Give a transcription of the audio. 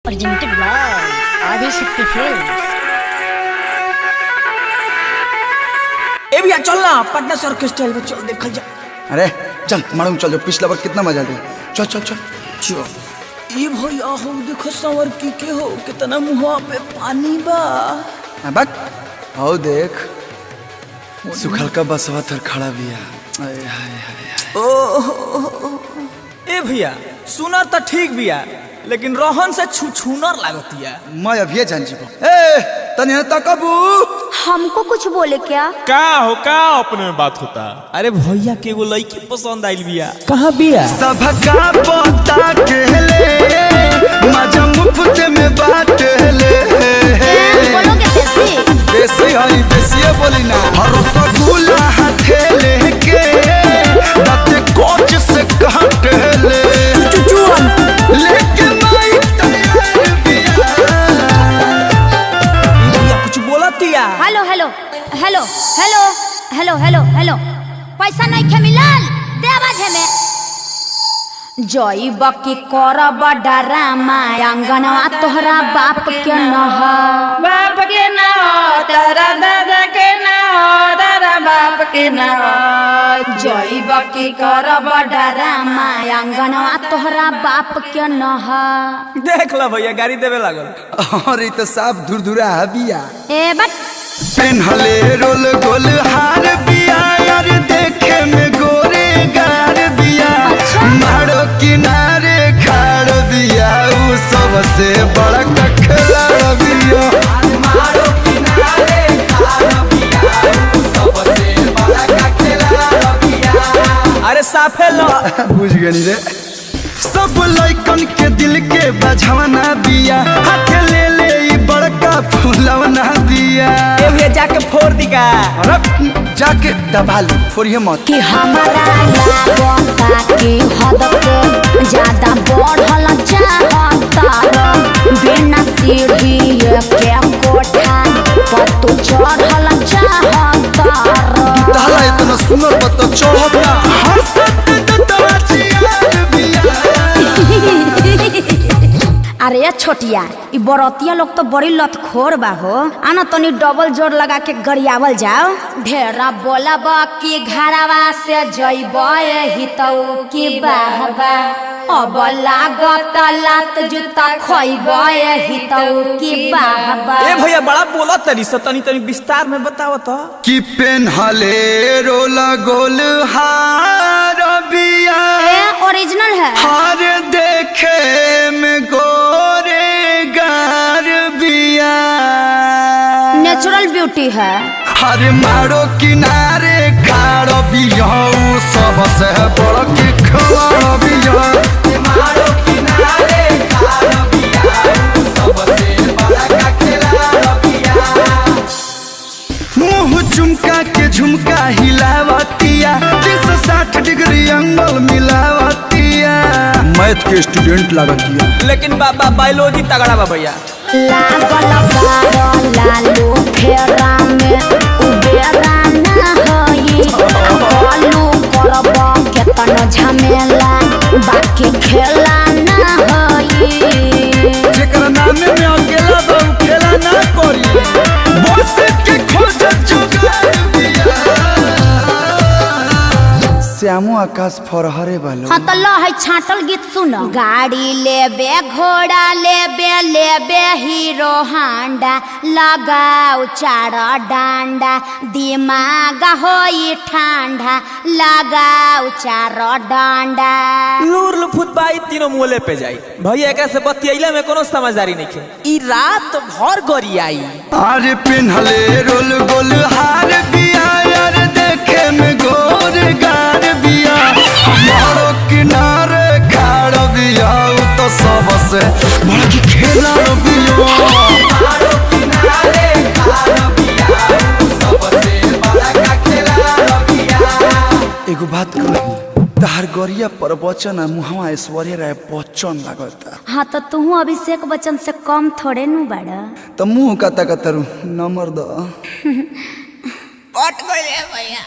presented by Adishakti films. ए भैया चल ना पटना से ऑर्केस्ट्रा में चल देखल जा। अरे चल मालूम चल जो पिछला बार कितना मजा लिया। चल चल चल चल ये भैया हो देखो संवर के हो कितना मुंह पे पानी बा। बक आओ देख सुखल का बसवा थर खड़ा बिया। ओ ए भैया सुनर तो ठीक बिया लेकिन रोहन से छुछुनर लागतिया। मैं अभी जान जीबो। ए तने तकबू हमको कुछ बोले क्या? का हो का अपने में बात होता। अरे भैया के वो लड़की पसंद आइल बिया। कहाँ बिया? सबका पता के ले मजा मुफ्त में बांट ले। बोलोगे कैसे? देसी हई देसी बोली ना। हर रसगुल्ला हाथे लेके दाते कोच से काट ले। लेके माई तैयार बिया। भैया कुछ बोलतिया। Hello hello hello hello hello hello hello पैसा नहीं खे मिलल दे आवाज है में जई बकी करब डरामा अंगनवा तोहरा बाप के न हो। बाप के न हो तारा दादा के न हो तारा बाप के न हो। जई बकी करब डरामा अंगनवा तोहरा बाप के न हो। देख ला भैया गाड़ी देवे लागल। और ये तो साफ धुरधुरा बिया। ए बट पेन्हले रोल गोल हार बिया यार देखे में गोरे गार बिया। मारो किनारे खाड़ बिया उ सबसे बड़ा कखला बिया। मारो किनारे खाड़ बिया उ सबसे बड़ा कखला बिया। अरे साफे लो बुझ गनी रे। सब लइकन के दिल के बझवना बिया हाथ ले ले ई बड़का फूलवना दिया। ए भैया जाके फोड़ दिगा। अरे जाके दबा लो फोड़िए मत। कि हमारा लागता कि हद से ज्यादा बढ़ल चाहता बिना सीढ़ी के कोठा पर तू चढ़ल चाहता। ताला इतना सुनर बत चढ़ता हंसत दतवा चियार बिया। अरे छोटिया ई बरतिया लोग तो बड़ी लतखोर बा हो। आना तनी डबल जोर लगा के गरियावल जाओ। ढेरा बोलब कि घरवा से जइबे हितऊ की बाहबा अब लागत लात जूता खइबे हितऊ की बाहबा। ए भैया बड़ा बोला तरी से तनी तनी विस्तार में बताओ तो। कि पेन्हले रोला गोल हार बिया ओरिजिनल है। हार देखे में गोरे गार बिया। नेचुरल ब्यूटी है। हर मारो किनारे खाड़ बिया उ सबसे बड़ा के खड़ा बिया। मारो किनारे खाड़ बिया उ सबसे बड़ा का खिला बिया। मुंह झुमका के झुमका हिलावतिया 360 डिग्री एंगल मिलावतिया। मैथ के स्टूडेंट लागतिया लेकिन बाबा बायोलॉजी तगड़ा बा भैया। लागल बारो लालू फेरा में उबेरा ना होई। कलू करब केतन झमेला बाकी खेला ना होई। जेकर नाम में अकेला बा खेला ना करी बस के खोज जुगाड़ बिया। श्यामो आकाश फरहरे बालो। हाँ तो लो है छाटल गीत सुनो। गाड़ी लेबे घोड़ा लेबे लेबे हीरो हांडा लगाओ चार डांडा दिमाग होई ठंडा लगाओ चार डांडा। लूर लुफुत बाई तीनों मोले पे जाई। भैया एकरा से बतियैला में कोनो समझदारी नहीं खे। ई रात भर गरी आई। अरे पेन्हले रोल गोल हार बिया यार देखे में गोर गार बिया। हमारो किनारे खाड़ बिया उ तो सबसे बड़ा की खेला बिया। हमारो किनारे खाड़ बिया उ सबसे बड़ा का खेला बिया। एगो बात कही तहर गरिया पर बचन मुहवा ऐश्वर्या राय बच्चन लागता। हाँ तो तू अभिषेक बच्चन से कम थोड़े नु बड़ा। तो मुंह कता कतरू नंबर दो। पट गइले भैया।